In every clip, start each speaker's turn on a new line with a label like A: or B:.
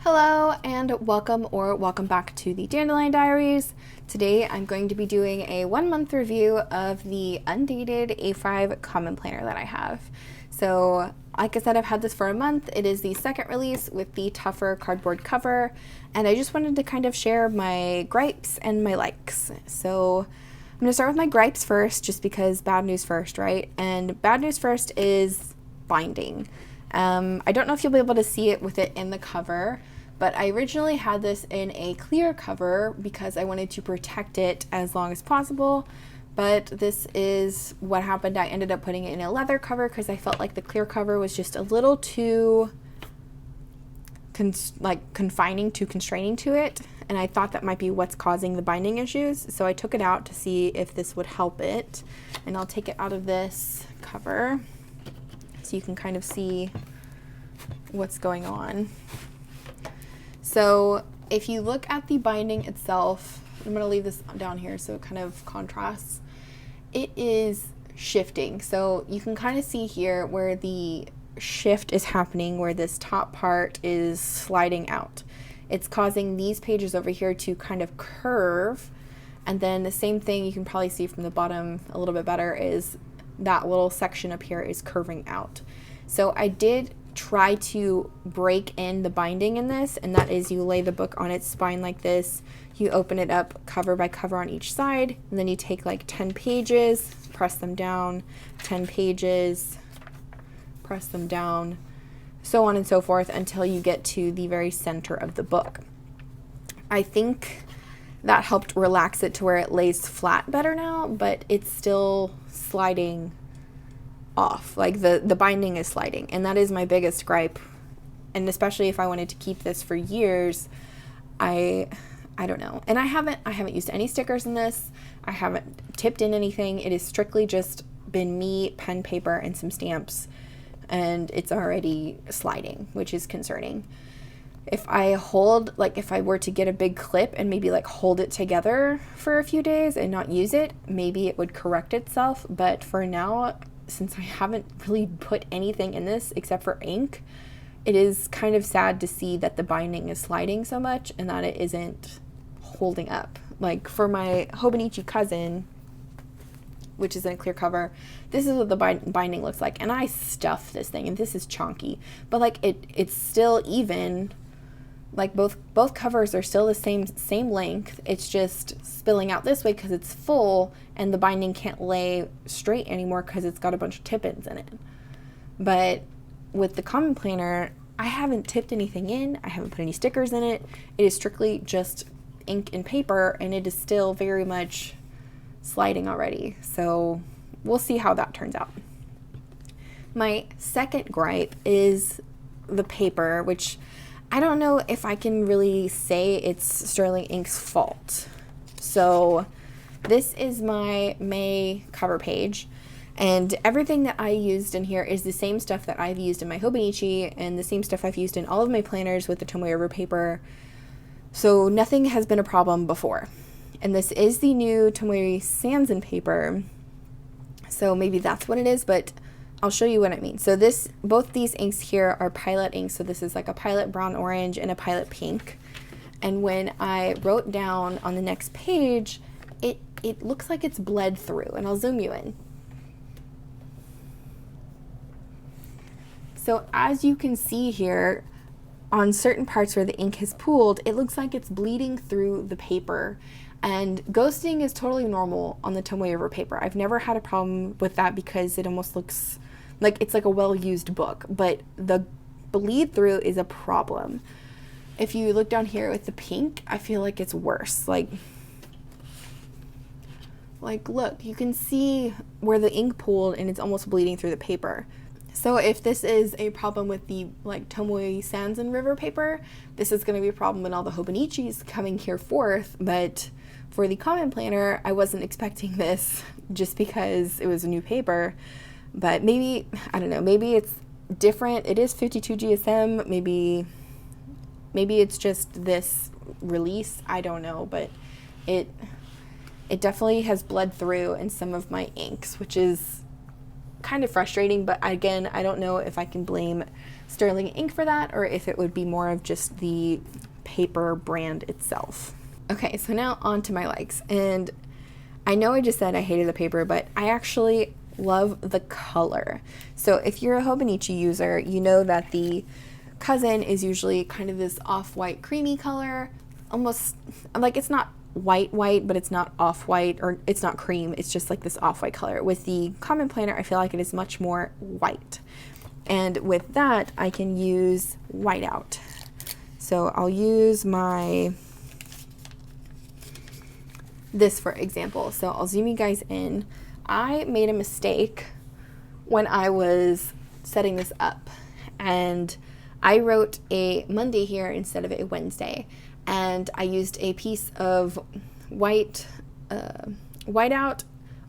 A: Hello and welcome back to the Dandelion Diaries. Today I'm going to be doing a 1-month review of the Undated A5 Common Planner that I have. So like I said, I've had this for a month. It is the second release with the tougher cardboard cover, and I just wanted to kind of share my gripes and my likes. So I'm going to start with my gripes first, just because bad news first, right? And bad news first is binding. I don't know if you'll be able to see it with it in the cover, but I originally had this in a clear cover because I wanted to protect it as long as possible, but this is what happened. I ended up putting it in a leather cover because I felt like the clear cover was just a little too constraining to it, and I thought that might be what's causing the binding issues, so I took it out to see if this would help it. And I'll take it out of this cover so you can kind of see what's going on. So if you look at the binding itself, I'm going to leave this down here so it kind of contrasts. It is shifting. So you can kind of see here where the shift is happening, where this top part is sliding out. It's causing these pages over here to kind of curve. And then the same thing you can probably see from the bottom a little bit better is that little section up here is curving out. So I did try to break in the binding in this, and that is you lay the book on its spine like this, you open it up cover by cover on each side, and then you take like 10 pages, press them down, 10 pages, press them down, so on and so forth until you get to the very center of the book. I think that helped relax it to where it lays flat better now, but it's still sliding off. Like the binding is sliding, and that is my biggest gripe. And especially if I wanted to keep this for years, I don't know. And I haven't used any stickers in this. I haven't tipped in anything. It is strictly just been me, pen, paper, and some stamps, and it's already sliding, which is concerning. If I were to get a big clip and maybe like hold it together for a few days and not use it, maybe it would correct itself. But for now, since I haven't really put anything in this except for ink, it is kind of sad to see that the binding is sliding so much and that it isn't holding up. Like for my 𝗬𝗏𝗁𝗍 cousin, which is in a clear cover, this is what the binding looks like. And I stuffed this thing, and this is chunky, but like it's still even. Like both covers are still the same length. It's just spilling out this way because it's full, and the binding can't lay straight anymore because it's got a bunch of tip-ins in it. But with the Common Planner, I haven't tipped anything in. I haven't put any stickers in it. It is strictly just ink and paper, and it is still very much sliding already. So we'll see how that turns out. My second gripe is the paper, which I don't know if I can really say it's Sterling Ink's fault. So this is my May cover page, and everything that I used in here is the same stuff that I've used in my 𝗬𝗏𝗁𝗍 and the same stuff I've used in all of my planners with the Tomoe River paper. So nothing has been a problem before. And this is the new Tomoe Sanzen paper. So maybe that's what it is, but I'll show you what I mean. So both these inks here are Pilot inks. So this is like a Pilot brown orange and a Pilot pink. And when I wrote down on the next page, it looks like it's bled through. And I'll zoom you in. So as you can see here, on certain parts where the ink has pooled, it looks like it's bleeding through the paper. And ghosting is totally normal on the Tomoe River paper. I've never had a problem with that because it almost looks like it's like a well-used book, but the bleed through is a problem. If you look down here with the pink, I feel like it's worse. Like look, you can see where the ink pooled and it's almost bleeding through the paper. So if this is a problem with the like Tomoe Sanzen River paper, this is going to be a problem when all the 𝗬𝗏𝗁𝗍's coming here forth. But for the Common Planner, I wasn't expecting this just because it was a new paper. But maybe, I don't know, maybe it's different. It is 52 GSM. Maybe it's just this release. I don't know, but it definitely has bled through in some of my inks, which is kind of frustrating. But again, I don't know if I can blame Sterling ink for that, or if it would be more of just the paper brand itself. Okay, so now on to my likes. And I know I just said I hated the paper, but I actually love the color. So if you're a 𝗬𝗏𝗁𝗍 user, you know that the cousin is usually kind of this off-white creamy color, almost like it's not white, but it's not off-white, or it's not cream, it's just like this off-white color. With the Common Planner, I feel like it is much more white. And with that, I can use whiteout. So I'll use this for example. So I'll zoom you guys in. I made a mistake when I was setting this up, and I wrote a Monday here instead of a Wednesday, and I used a piece of whiteout,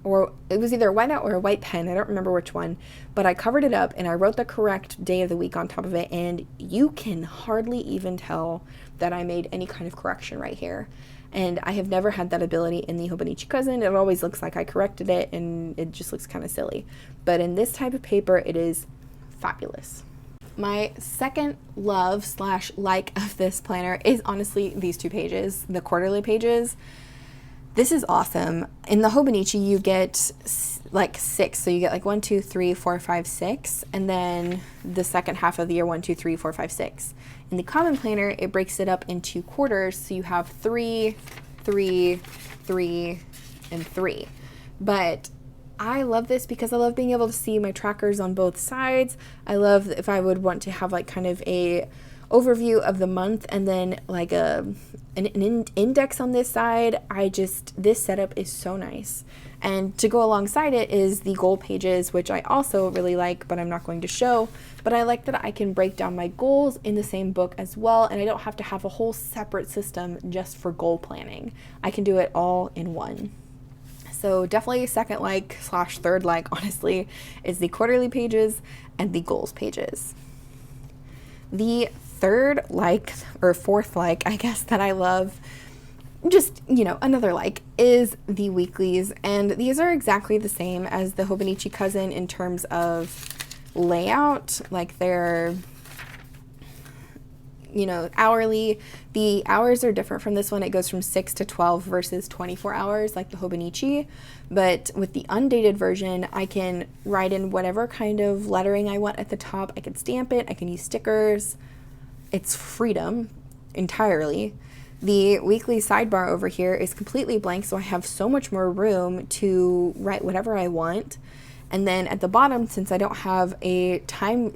A: or it was either a whiteout or a white pen, I don't remember which one, but I covered it up and I wrote the correct day of the week on top of it, and you can hardly even tell that I made any kind of correction right here. And I have never had that ability in the 𝗬𝗏𝗁𝗍 cousin. It always looks like I corrected it, and it just looks kind of silly. But in this type of paper, it is fabulous. My second love / like of this planner is honestly these two pages, the quarterly pages. This is awesome. In the 𝗬𝗏𝗁𝗍, you get like 6. So you get like 1, 2, 3, 4, 5, 6. And then the second half of the year, 1, 2, 3, 4, 5, 6. In the Common Planner, it breaks it up into quarters. So you have 3, 3, 3, and 3. But I love this because I love being able to see my trackers on both sides. I love if I would want to have like kind of a overview of the month and then like an index on this side. This setup is so nice. And to go alongside it is the goal pages, which I also really like, but I'm not going to show. But I like that I can break down my goals in the same book as well, and I don't have to have a whole separate system just for goal planning. I can do it all in one. So definitely second like / third like, honestly, is the quarterly pages and the goals pages. The third like, or fourth like, I guess, that I love, just, you know, another like, is the weeklies. And these are exactly the same as the 𝗬𝗏𝗁𝗍 cousin in terms of layout. Like they're, you know, hourly. The hours are different from this one. It goes from 6 to 12 versus 24 hours like the 𝗬𝗏𝗁𝗍. But with the undated version, I can write in whatever kind of lettering I want at the top. I can stamp it. I can use stickers. It's freedom entirely. The weekly sidebar over here is completely blank, so I have so much more room to write whatever I want. And then at the bottom, since I don't have a time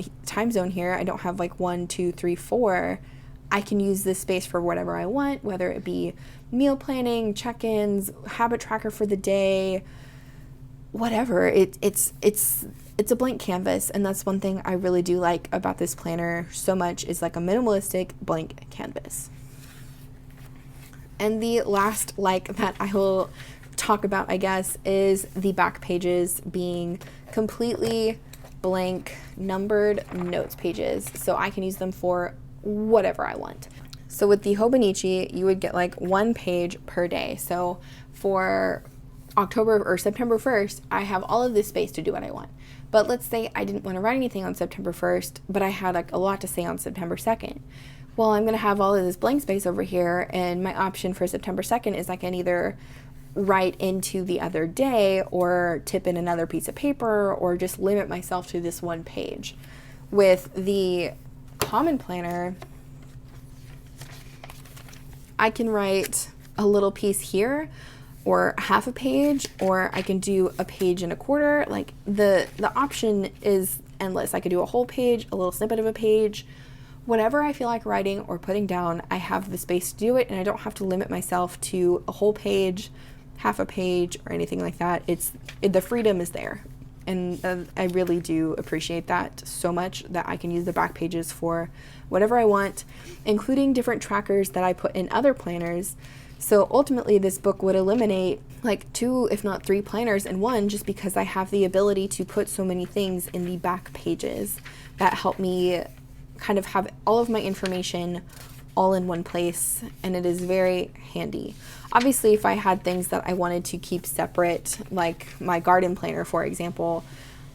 A: zone here, I don't have like 1, 2, 3, 4, I can use this space for whatever I want, whether it be meal planning, check-ins, habit tracker for the day, whatever. It's a blank canvas, and that's one thing I really do like about this planner so much, is like a minimalistic blank canvas. And the last like that I will talk about, I guess, is the back pages being completely blank numbered notes pages, so I can use them for whatever I want. So with the 𝗬𝗏𝗁𝗍, you would get like 1 page per day. So for October or September 1st, I have all of this space to do what I want. But let's say I didn't want to write anything on September 1st, but I had like a lot to say on September 2nd. Well, I'm going to have all of this blank space over here, and my option for September 2nd is I can either write into the other day or tip in another piece of paper or just limit myself to this 1 page. With the Common Planner, I can write a little piece here or half a page, or I can do a page and a quarter. Like the option is endless. I could do a whole page, a little snippet of a page. Whatever I feel like writing or putting down, I have the space to do it, and I don't have to limit myself to a whole page, half a page, or anything like that. The freedom is there, and I really do appreciate that so much, that I can use the back pages for whatever I want, including different trackers that I put in other planners. So ultimately, this book would eliminate like 2, if not 3 planners in one, just because I have the ability to put so many things in the back pages that help me kind of have all of my information all in one place, and it is very handy. Obviously, if I had things that I wanted to keep separate, like my garden planner, for example,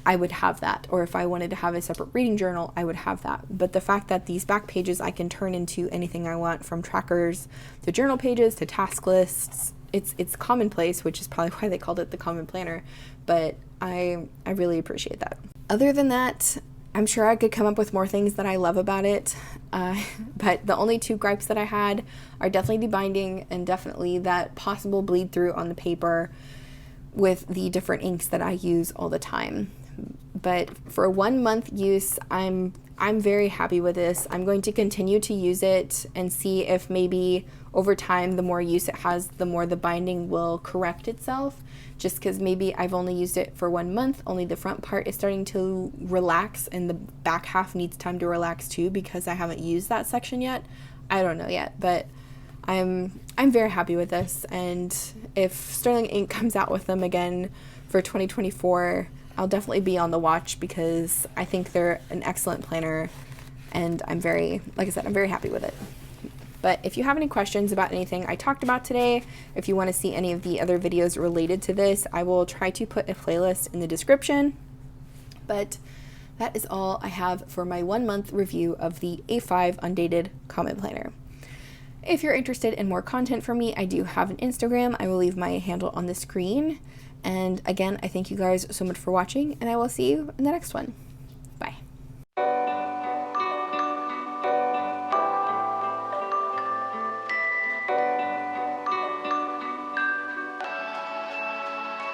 A: I would have that. Or if I wanted to have a separate reading journal, I would have that. But the fact that these back pages I can turn into anything I want, from trackers to journal pages to task lists, it's commonplace, which is probably why they called it the Common Planner. But I really appreciate that. Other than that, I'm sure I could come up with more things that I love about it, but the only two gripes that I had are definitely debinding and definitely that possible bleed through on the paper with the different inks that I use all the time. But for 1 month use, I'm very happy with this. I'm going to continue to use it and see if maybe over time, the more use it has, the more the binding will correct itself. Just because maybe I've only used it for 1 month, only the front part is starting to relax and the back half needs time to relax too because I haven't used that section yet. I don't know yet, but I'm very happy with this. And if Sterling Ink comes out with them again for 2024, I'll definitely be on the watch because I think they're an excellent planner and like I said, I'm very happy with it. But if you have any questions about anything I talked about today, if you want to see any of the other videos related to this, I will try to put a playlist in the description. But that is all I have for my 1 month review of the A5 Undated Common Planner. If you're interested in more content from me, I do have an Instagram. I will leave my handle on the screen. And again, I thank you guys so much for watching, and I will see you in the next one.